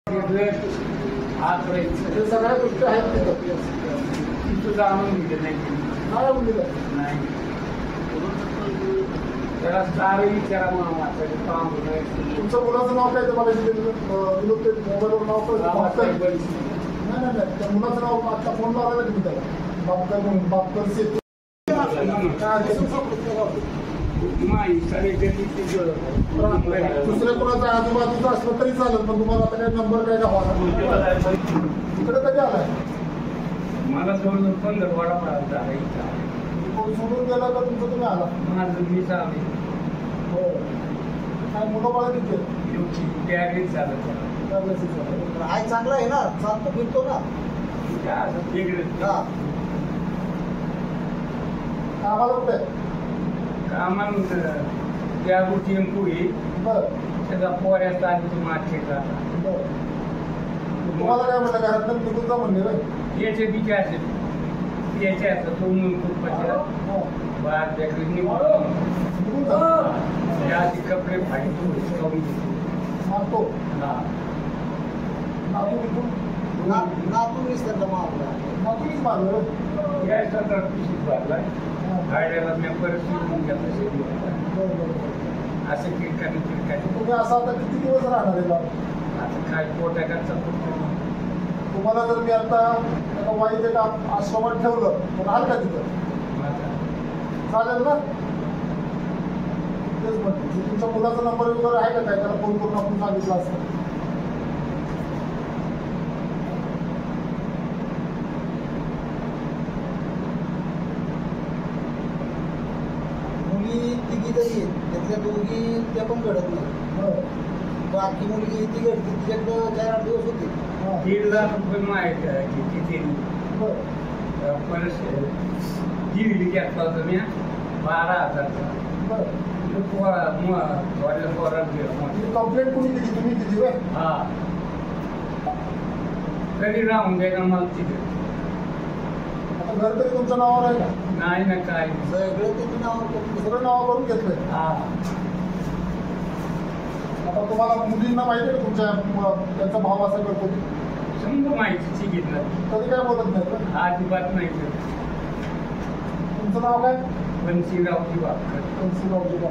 सगळ्या गोष्टी आहेत तिथं जाणून दिले नाही त्याला सारे विचारा काम तुमचं मुलाचं नाव काय तुम्हाला मोबाईलवर नाव नाही त्या मुलाचं नाव आता फोन लावायला तुम्ही त्याला बापकर शेती दुसऱ्या कोणाचा आजूबाजूचा असलं तरी चालेल पण तुम्हाला आता काही नंबर काय गावा इकडे कधी आलाय मला सोडून 15 वडा सोडून गेला का तुमचं तुम्ही आला माझं मी हो काय मुलं बाळा तिथे आई चांगला आहे ना चालतो फिरतो ना कामाला कुठे कामान त्या गोष्टी पुढे त्याचा पोऱ्याचा आधी तू मार्केटला तुम्हाला काय म्हणलं घरात निघून जा म्हणले याचे बिचे असेल याचे असं दोन खूप बाहेर निघून जा कपडे फाडतो मारतो नातून विसरला मारला नातूनच मारलं भाड्याला मी परत असं किरकाने तुम्ही असं आता किती दिवस राहणार आहे आता काय पोटाकाचा तुम्हाला जर मी आता वाईट एका आश्रमात ठेवलं तर राहाल का तिथं चालेल ना तेच म्हणते तुमच्या मुलाचा नंबर वगैरे आहे का काय त्याला फोन करून आपण सांगितलं असतं मुली तिघी तरी आहेत त्यातल्या दोघी त्या पण घडत नाही बाकी मुलगी ती घडते तिच्याकडं 4-8 दिवस होते 1.5 लाख रुपये माहिती किती परत दिली घेतला होता मी 12,000 कंप्लेंट कोणी दिली तुम्ही दिली होय हा तरी राहून द्यायला मला तिथे आता घर तरी तुमच्या नावावर आहे का नाही ना काय सगळं त्याच्या नावावर करून सगळं नाव करून घेतलंय हा आता तुम्हाला मुलींना माहिती आहे का तुमच्या त्यांचा भाव असा करतो समजा माहितीची घेतलं कधी काय बोलत नाही का अजिबात नाही तुमचं नाव काय बनसीरावची बाबा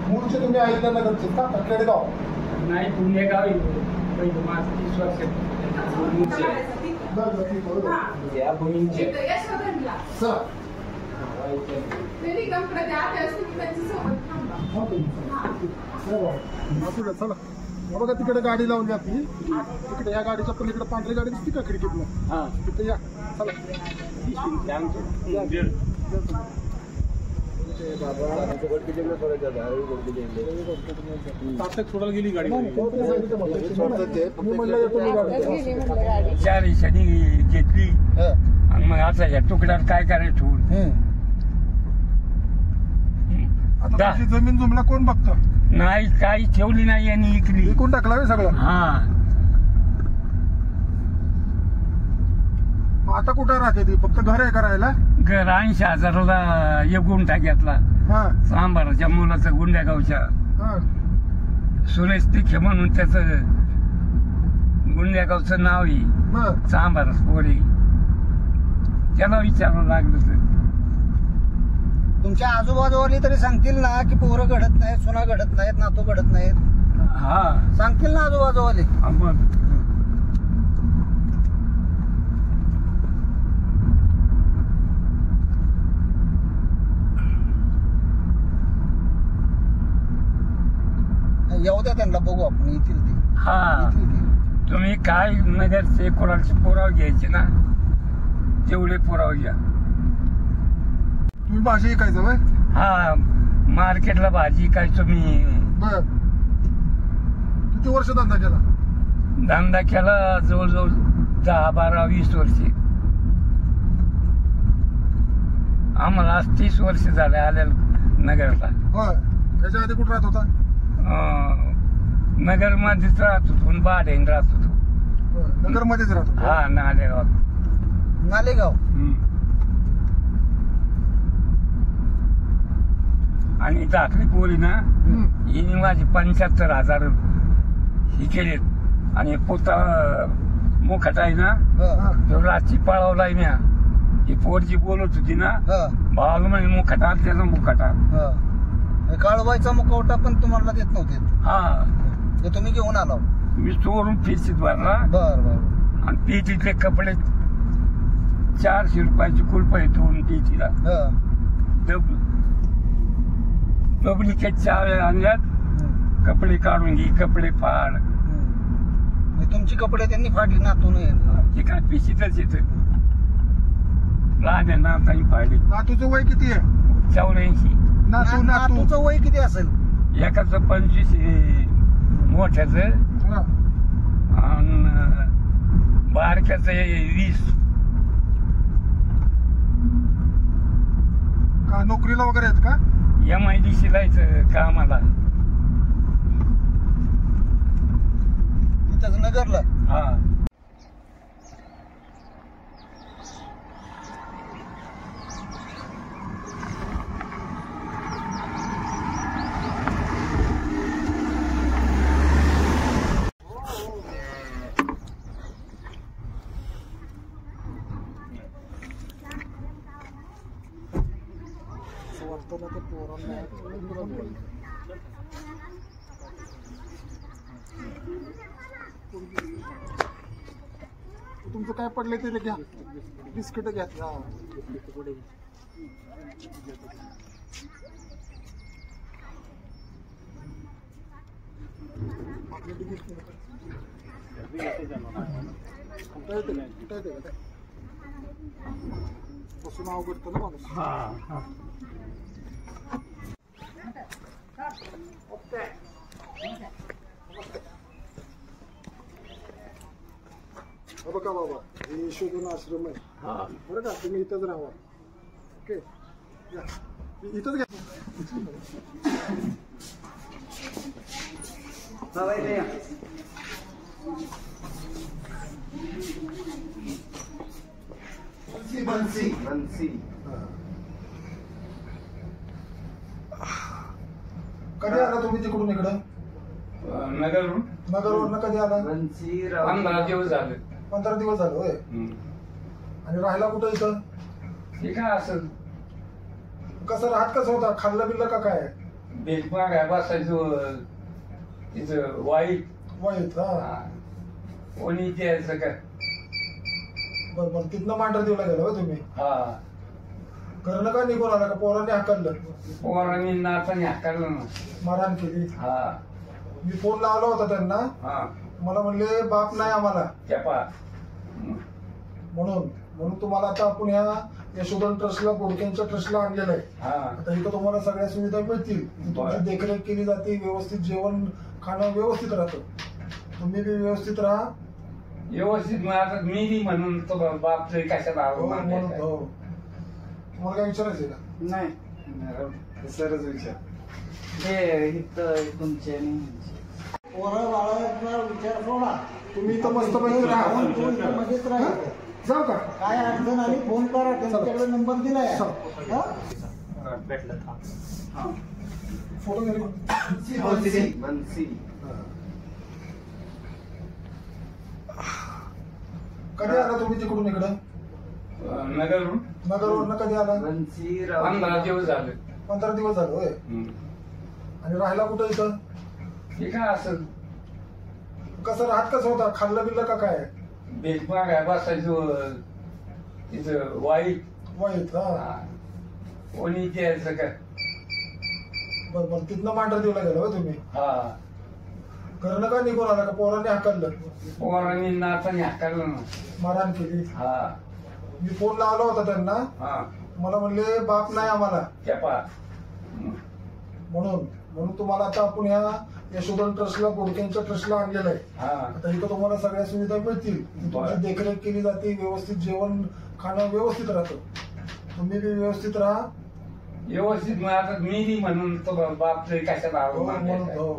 मूळचे तुम्ही अहिल्यानगरचे का खेडेगाव नाही पुण्यगाव पहिलं माझं 30 वर्ष चला बघा तिकडे गाडी लावली आपली तिकडे या गाडीच्या पलीकडे पांढरी गाडी दिसते का खिडकीतनं तिथे या चला सोडायला गेली गाडी चार दिवसांनी घेतली आणि मग आता या तुकड्यात काय करायचं आता जमीन जुमला कोण बघतं नाही काही ठेवली नाही आणि इकली विकून टाकला सगळं हा आता कुठं राहते ती फक्त घर आहे करायला घर 80,000ला एक गुंठा घेतला सांबाराच्या मुलाचा गुंड्यागावच्या सुरेश तिखे म्हणून त्याचं गुंड्यागावचं नाव आहे सांबारच पोरी त्याला विचारावं लागलं तर तुमच्या आजूबाजूवाली तरी सांगतील ना की पोरं घडत नाहीत सुना घडत नाहीत नातू घडत नाहीत हा सांगतील ना आजूबाजूवाले मग येऊ द्या त्यांना बघू आपण येतील ते हा तुम्ही काय नगरचे कोणाचे पुरावे घ्यायचे ना तेवढे पुरावे घ्या तुम्ही भाजी विकायचं होय हा मार्केटला भाजी काय तुम्ही बर किती वर्ष धंदा केला धंदा केला जवळजवळ 10-12-20 वर्ष आम्हाला आज 30 वर्ष झाले आलेलं नगरला होय त्याच्या आधी कुठं राहत होता नगर मध्येच राहत होतो पण भाड्याने राहत होतो नगर मध्येच राहतो हा नालेगाव आणि दाखली पोरी ना हिने माझे 75,000 हे केलेत आणि पोता मुखट आहे ना हा, तो रातची पळवलाय म्या. ही पोरची बोलत होती ना हा, भावाला म्हणे मुखटा त्याचा मुखटा. हा. काळवायचा मुखवटा पण तुम्हाला देत नव्हते, हा ते तुम्ही घेऊन आला. मी चोरून पिशीत भरला बर बर. आणि पिशीतले कपडे 400 रुपयाची कुलप आहे 2 पिशीला. हा. डुप्लिकेट चाव्या आणल्यात. कपडे काढून घे, कपडे फाड. तुमची कपडे त्यांनी फाडली नातून. हे काय पिशीतच येत लहान नाताही फाडली. नातूचं वय किती आहे? 84. नातूचं वय किती असेल? एकाचं 25 मोठ्याच हा. आणि बारक्याचं 20. का नोकरीला वगैरे आहेत का? MIDC लायचं कामाला. इथंच नगरला. हा तुमचं काय पडलंय ते घ्या, बिस्किट घ्या. हा. बसून अवघडतं ना माणूस. बघा बाबा, हे शोधून आश्रम आहे बरं का. तुम्ही इथंच राहा. ओके, इथंच घ्या. कधी आला तुम्ही तिकडून इकडं? नगरहून नगरवरनं कधी आला? 15 दिवस झाले. 15 दिवस झाले होय. आणि राहायला कुठं इथं? हे काय असं कसं राहत कसं होता? खाल्लं बिल्लं का काय? बेजमाग आहे बसायचं तिचं वाईट. वाईट. हा. कोणी द्यायचं काय. बरं बरं. तिथनं मांढर देऊला गेला होय तुम्ही? हा घरनं का निघून आला का? पोरांनी हाकललं? पोरांनी नाताने हाकायला ना. मारहाण केली? हा मी फोन लावला होता त्यांना. हा मला म्हणले बाप नाही आम्हाला, चपा. म्हणून तुम्हाला आता आपण ह्या यशोधन ट्रस्टला, गोडक्यांच्या ट्रस्टला आणलेलं आहे. हा आता इथं तुम्हाला सगळ्या सुविधा मिळतील. तुमची देखरेख केली जाते, व्यवस्थित जेवण खाणं व्यवस्थित राहतं. तुम्ही बी व्यवस्थित राहा. व्यवस्थित मग आता मी म्हणून तो बाप कशाला हो, आलो म्हणून हो. तुम्हाला काय विचारायचं का? नाही सरच विचार. हे तुमचे पोरं बाळाचा विचार सोडा. तुम्ही इथं मस्त पैकी राहा. मध्येच राहायचं. जाऊ का? काय अडचण आली फोन करा, त्यांच्याकडे नंबर दिलाय. चल. भेटलं थांब. फोटो घ्यायला. कधी आला तुम्ही तिकडून इकडं? नगरहून नगरवरनं कधी आला? 15 दिवस झाले. 15 दिवस झाले होय. आणि राहायला कुठं इथं? हे काय असं कसं राहत कसं होता? खाल्लं बिल्लं का काय? बेजमाग आहे बसायचं तिचं वाईट. वाईट. हा. कोणी द्यायचं काय. बरं बरं. तिथनं मांढर देऊला गेला होय तुम्ही? हा घरनं का निघून आला का? पोरांनी हाकललं? पोरांनी नाताने हाकायला ना. मारहाण केली? हा मी फोन लावला होता त्यांना. हा मला म्हणले बाप नाही आम्हाला, चपा. म्हणून तुम्हाला आता आपण ह्या यशोधन ट्रस्टला, गोडक्यांच्या ट्रस्टला आणलेलं आहे. हा आता इथं तुम्हाला सगळ्या सुविधा मिळतील. तुमची देखरेख केली जाते, व्यवस्थित जेवण खाणं व्यवस्थित राहतं. तुम्ही बी व्यवस्थित राहा. व्यवस्थित मग आता मी म्हणून तो बाप कशाला आलो हो, म्हणून हो.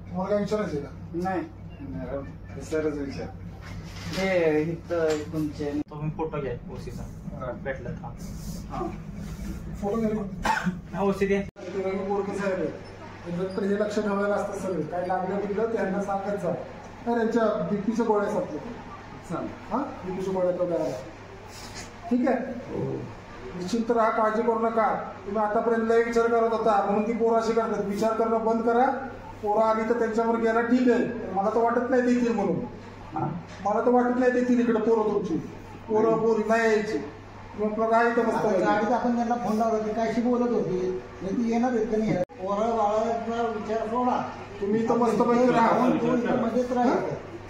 तुम्हाला काय विचारायचं का? नाही सरच विचार. तुमचे तुम्ही फोटो घ्या ओसीचा. भेटलं थांब. फोटो घ्यायला. ओसी द्या. गोडके साहेब आहे. त्यांच्याकडे हे लक्ष ठेवायला असतं सगळं. काय लागलं बिगलं त्यांना सांगत जा. नाही त्यांच्या बीपीच्या गोळ्या संपल्या. हां बीपीच्या गोळ्या तो द्यायला. ठीक आहे, निश्चिंत राहा, काळजी करू नका. तुम्ही आतापर्यंत लय विचार करत होता म्हणून ती पोरं अशी करतात. विचार करणं बंद करा. पोरं आली तर त्यांच्यावर गेला ठीक आहे, मला तर वाटत नाही देतील म्हणून. मला तर वाटत नाही देतील इकडे पोरं तुमची. पोरं पोरी नाही यायची. आपलं काय तर मस्त गाडीत आपण त्यांना फोन लावला होती, कायशी बोलत होती, ती येणार आहेत का नाही. पोरं बाळाचा विचार सोडा, तुम्ही तर मस्त पैकी राहा. मध्येच राहील.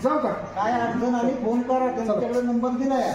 जाऊ का? काय अडचण आली फोन करा, त्यांच्याकडे नंबर दिलाय.